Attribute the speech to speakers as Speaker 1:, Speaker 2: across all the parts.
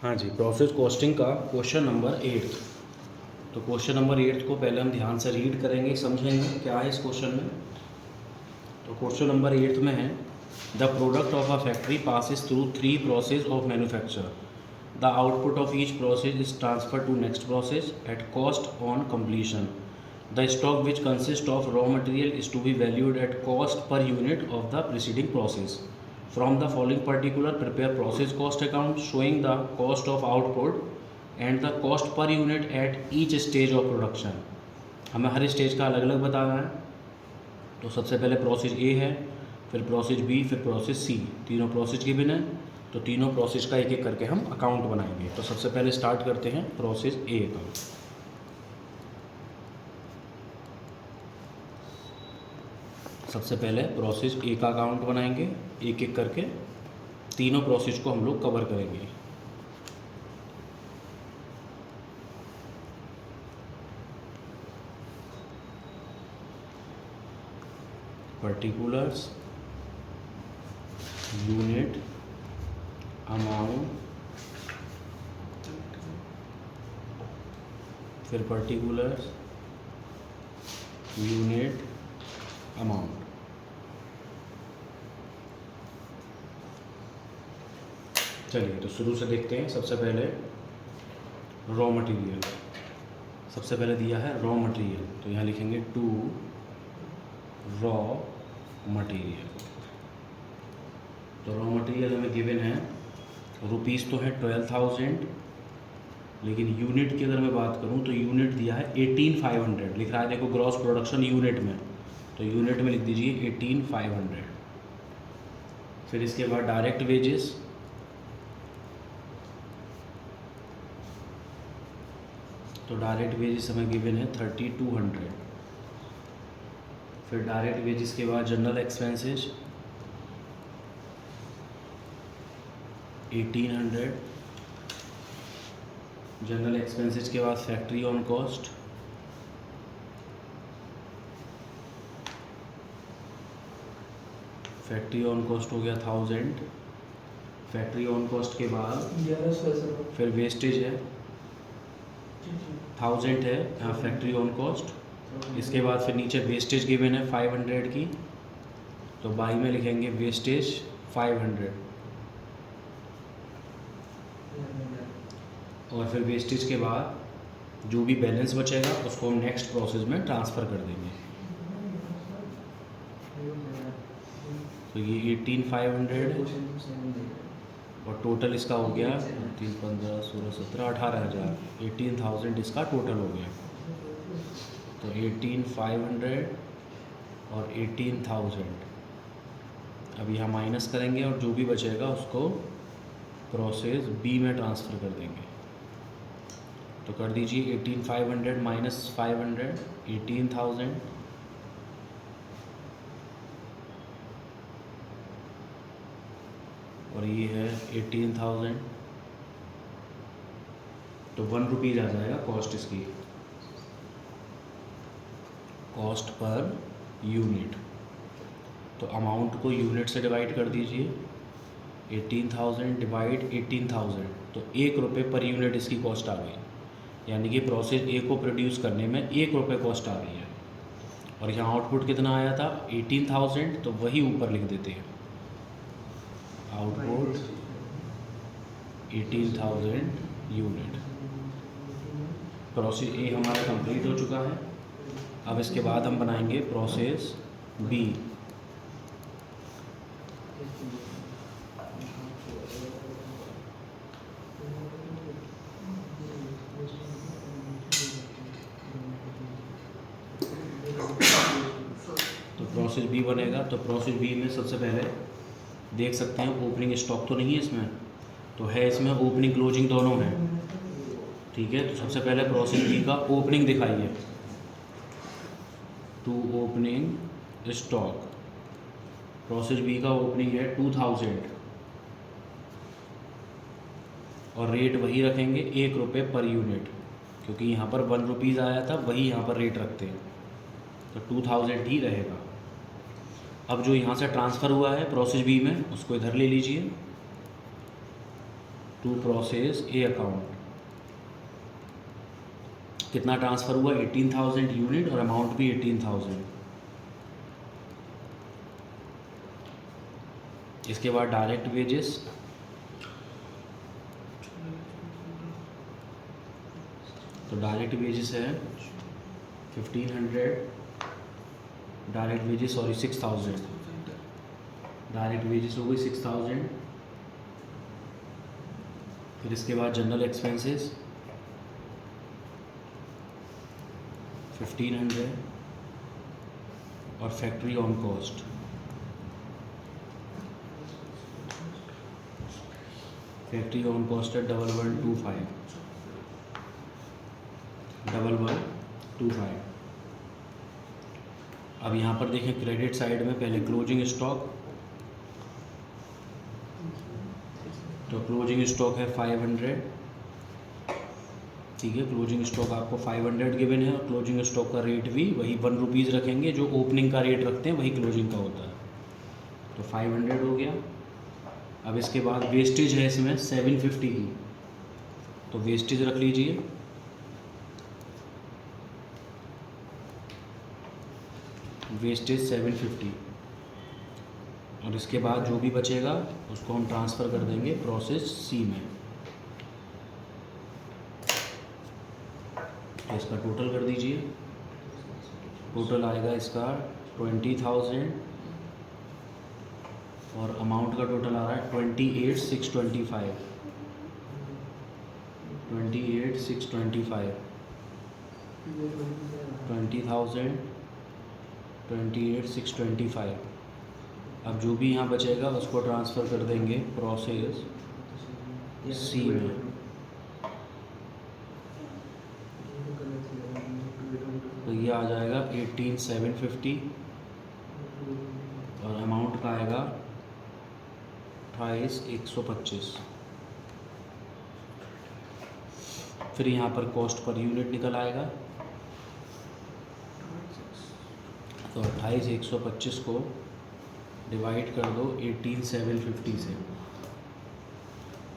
Speaker 1: हाँ जी, process costing का question number 8। तो क्वेश्चन नंबर 8 को पहले हम ध्यान से रीड करेंगे, समझेंगे क्या है इस क्वेश्चन में। तो क्वेश्चन नंबर 8 में है the product of a factory passes through 3 process of manufacture. The output of each process is transfer to next process at cost on completion. The stock which consists of raw material is to be valued at cost per unit of the preceding process. From the following particular, prepare process cost account showing the cost of output and the cost per unit at each stage of production. हमें हर stage का अलग अलग बताना है। तो सबसे पहले process ए है, फिर प्रोसेस बी, फिर प्रोसेस सी। तीनों प्रोसेस गिवन है, तो तीनों प्रोसेस का एक एक करके हम अकाउंट बनाएंगे। तो सबसे पहले स्टार्ट करते हैं प्रोसेस ए का। सबसे पहले प्रोसेस ए का अकाउंट बनाएंगे, एक एक करके तीनों प्रोसेस को हम लोग कवर करेंगे। पर्टिकुलर्स, यूनिट, अमाउंट, फिर पर्टिकुलर्स, यूनिट, अमाउंट। चलिए तो शुरू से देखते हैं। सबसे पहले रॉ मटेरियल, सबसे पहले दिया है रॉ मटेरियल, तो यहाँ लिखेंगे टू रॉ मटेरियल। तो रॉ मटेरियल हमें गिवन है, रुपीज़ तो है 12,000, लेकिन यूनिट की अगर मैं बात करूँ तो यूनिट दिया है 18,500 लिख रहा है। देखो ग्रॉस प्रोडक्शन यूनिट में, तो यूनिट में लिख दीजिए 18,500। फिर इसके बाद डायरेक्ट वेजेस, तो डायरेक्ट वेजेस हमें गिवन है 3,200। फिर डायरेक्ट वेजेस के बाद जनरल एक्सपेंसेस 1,800। जनरल एक्सपेंसेस के बाद factory on cost, factory on cost हो गया 1,000। फैक्ट्री ऑन कॉस्ट के बाद फिर वेस्टेज है 1,000 है यहाँ फैक्ट्री ऑन कॉस्ट। इसके बाद फिर नीचे वेस्टेज गिवन है 500 की, तो बाई में लिखेंगे वेस्टेज 500। और फिर वेस्टेज के बाद जो भी बैलेंस बचेगा उसको हम नेक्स्ट प्रोसेस में ट्रांसफ़र कर देंगे। तो ये 18,500 और टोटल इसका हो गया 3, 15, 16, 17, 18,000। 18,000 इसका टोटल हो गया। तो 18,500 और 18,000 अब यहाँ माइनस करेंगे और जो भी बचेगा उसको प्रोसेस बी में ट्रांसफ़र कर देंगे। तो कर दीजिए 18,500 माइनस 500, 18,000। और ये है 18,000, तो 1 रुपीज़ आ जाएगा कॉस्ट इसकी, कॉस्ट पर यूनिट। तो अमाउंट को यूनिट से डिवाइड कर दीजिए, 18,000 डिवाइड 18,000, तो 1 रुपये पर यूनिट इसकी कॉस्ट आ गई। यानी कि प्रोसेस ए को प्रोड्यूस करने में 1 रुपये कॉस्ट आ रही है। और यहाँ आउटपुट कितना आया था 18,000, तो वही ऊपर लिख देते हैं, आउटपुट 18,000 यूनिट। प्रोसेस ए हमारा कंप्लीट हो चुका है। अब इसके बाद हम बनाएंगे प्रोसेस बी। तो प्रोसेस बी बनेगा। तो प्रोसेस बी में सबसे पहले देख सकते हैं ओपनिंग स्टॉक तो नहीं है इसमें, तो है इसमें ओपनिंग क्लोजिंग दोनों है, ठीक है। तो सबसे पहले प्रोसेस बी का ओपनिंग दिखाइए, to opening stock. Process B का ओपनिंग है 2,000 और रेट वही रखेंगे 1 रुपये पर यूनिट, क्योंकि यहाँ पर 1 रुपीज़ आया था, वही यहाँ पर रेट रखते हैं, तो 2,000 ही रहेगा। अब जो यहाँ से ट्रांसफ़र हुआ है प्रोसेस बी में, उसको इधर ले लीजिए। To process A account. कितना ट्रांसफ़र हुआ? 18,000 यूनिट और अमाउंट भी 18,000। इसके बाद डायरेक्ट वेजेस, तो डायरेक्ट वेजेस है 1500, डायरेक्ट वेजेस 6,000, डायरेक्ट वेजेस हो गई 6,000। फिर इसके बाद जनरल एक्सपेंसेस 1500 और फैक्ट्री ऑन कॉस्ट है 1125। अब यहाँ पर देखें क्रेडिट साइड में पहले क्लोजिंग स्टॉक, तो क्लोजिंग स्टॉक है 500, ठीक है। क्लोजिंग स्टॉक आपको 500 गिवन है और क्लोजिंग स्टॉक का रेट भी वही 1 रुपीज़ रखेंगे, जो ओपनिंग का रेट रखते हैं वही क्लोजिंग का होता है। तो 500 हो गया। अब इसके बाद वेस्टेज है इसमें 750 की, तो वेस्टेज रख लीजिए, वेस्टेज 750। और इसके बाद जो भी बचेगा उसको हम ट्रांसफ़र कर देंगे प्रोसेस सी में। तो इसका टोटल कर दीजिए, टोटल आएगा इसका 20,000 और अमाउंट का टोटल आ रहा है 28,625, 28,625, 20,000, 28,625। अब जो भी यहाँ बचेगा उसको ट्रांसफ़र कर देंगे प्रोसेस सी में। तो ये आ जाएगा 18,750 और अमाउंट का आएगा 28,125। फिर यहाँ पर कॉस्ट पर यूनिट निकल आएगा, तो 28,125 को डिवाइड कर दो 18,750 से,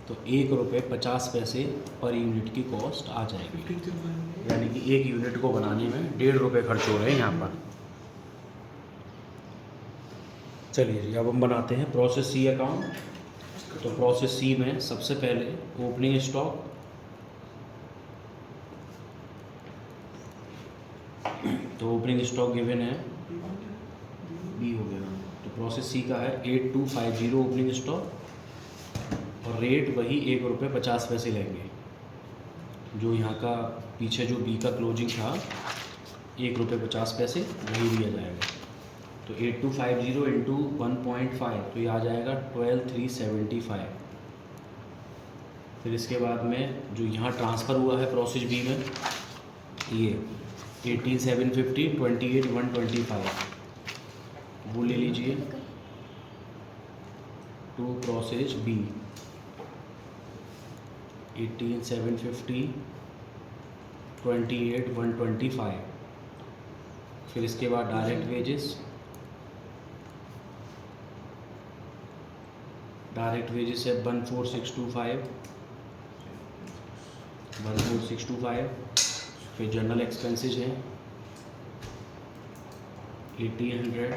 Speaker 1: तो 1 रुपये 50 पैसे पर यूनिट की कॉस्ट आ जाएगी। यानी कि एक यूनिट को बनाने में 1.5 रुपये खर्च हो रहे हैं यहाँ पर। चलिए जी, अब हम बनाते हैं प्रोसेस सी अकाउंट। तो प्रोसेस सी में सबसे पहले ओपनिंग स्टॉक, तो ओपनिंग स्टॉक गिवन है बी हो गया। तो प्रोसेस सी का है 8250 ओपनिंग स्टॉक और रेट वही 1 रुपये 50 पैसे लेंगे, जो यहाँ का पीछे जो बी का क्लोजिंग था 1 रुपये 50 पैसे वही दिया जाएगा। तो 8250 इंटू 1.5, तो ये आ जाएगा 12,375। फिर इसके बाद में जो यहाँ ट्रांसफ़र हुआ है प्रोसेस बी में ये 18,750, 28,125 वो ले लीजिए टू प्रोसेस बी। 18,750, 28,125। फिर इसके बाद डायरेक्ट वेजेस, डायरेक्ट वेजेस है 14,625, 14,625। फिर जनरल एक्सपेंसेस है 1,800।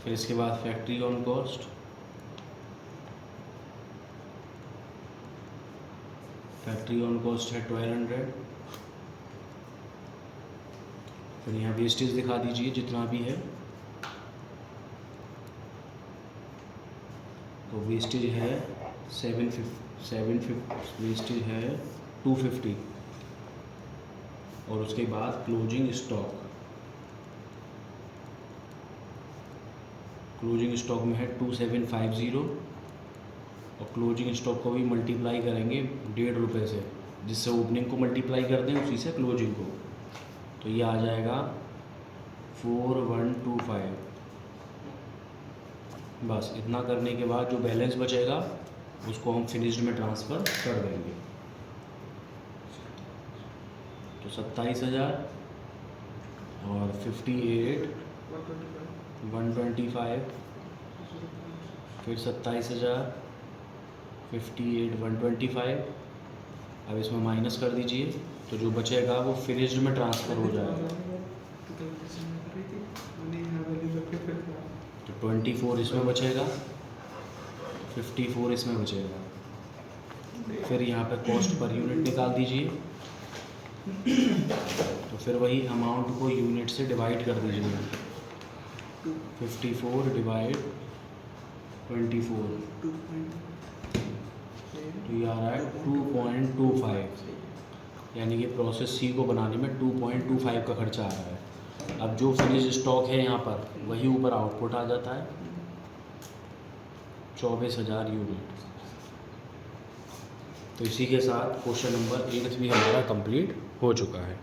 Speaker 1: फिर इसके बाद factory on cost, factory on cost है 1,200। फिर यहाँ वेस्टेज दिखा दीजिए जितना भी है, तो वेस्टेज है 750, वेस्टेज है 250। और उसके बाद क्लोजिंग स्टॉक, क्लोजिंग स्टॉक में है 2750 और क्लोजिंग स्टॉक को भी मल्टीप्लाई करेंगे 1.5 रुपये से, जिससे ओपनिंग को मल्टीप्लाई करते हैं उसी से क्लोजिंग को, तो ये आ जाएगा 4125। बस इतना करने के बाद जो बैलेंस बचेगा उसको हम फिनिश्ड में ट्रांसफ़र कर देंगे। तो 27,000 और 58,125, फिर 27,000 58,125। अब इसमें माइनस कर दीजिए, तो जो बचेगा वो फिनिश्ड में ट्रांसफ़र हो जाएगा। तो 24 इसमें बचेगा, 54 इसमें बचेगा। फिर यहाँ पे कॉस्ट पर यूनिट निकाल दीजिए, तो फिर वही अमाउंट को यूनिट से डिवाइड कर दीजिए। 54 डिवाइड 24, तो ये आ रहा है 2.25, यानी कि प्रोसेस सी को बनाने में 2.25 का खर्चा आ रहा है। अब जो फिनिश स्टॉक है यहाँ पर वही ऊपर आउटपुट आ जाता है, 24,000 यूनिट। तो इसी के साथ क्वेश्चन नंबर 8 भी हमारा कंप्लीट हो चुका है।